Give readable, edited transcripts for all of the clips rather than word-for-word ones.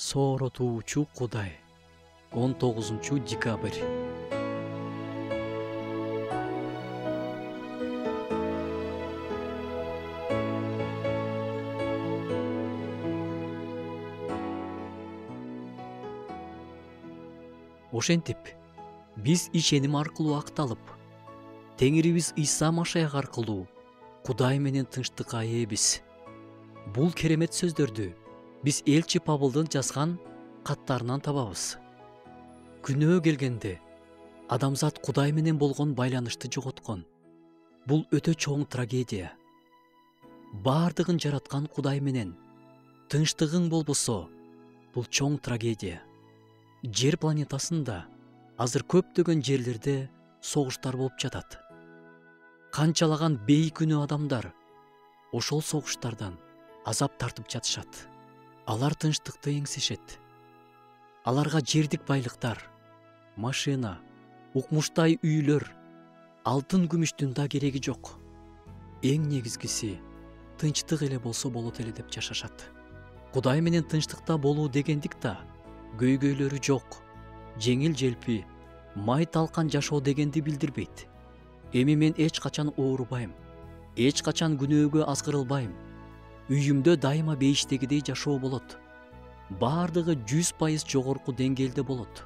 Сооротуучу Кудай. 19-декабрь. Ошентип, биз ишеним аркылуу акталып, Теңирибиз Иса Машаяк аркылуу Кудай менен тынчтыкка ээбиз. Бул керемет сөздөрдү биз элчи Павылдын жазган каттарынан табабыз. Күнөө келгенде адамзат Кудай менен болгон байланышты жоготкон. Бул өтө чоң трагедия. Бардыгын жараткан Кудай менен тынчтыгың болбосо, бул чоң трагедия. Жер планетасында азыр көптөгөн жерлерде согуштар болуп жатат. Канчалаган бейкүнөө адамдар ошол согуштардан азап тартып жатышат. Алар тынчтыкты эңсешет. Аларга жердик байлыктар, машина, укмуштай үйлөр, алтын күмүштүн да кереги жок. Эң негизгиси тынчтык эле болсо болот эле деп жашашат. Кудай менен тынчтыкта болуу дегендик да көйгөйлөрү жок, жеңил желпи, май талкан жашоо дегенди билдирбейт. Эми мен эч качан оорубайм, эч качан күнөөгө азгырылбайм. Үйүмдө дайыма бейиштегидей жашоо болот. Бардыгы 100% жогорку деңгээлде болот.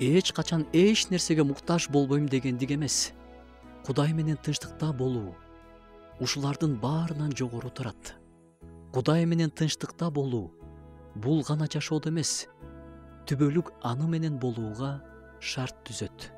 Эч качан эч нерсеге муктаж болбойм дегендик эмес. Кудай менен тынчтыкта болуу ушулардын баарынан жогору турат. Кудай менен тынчтыкта болуу бул гана жашоодо эмес, түбөлүк аны менен болууга шарт түзөт.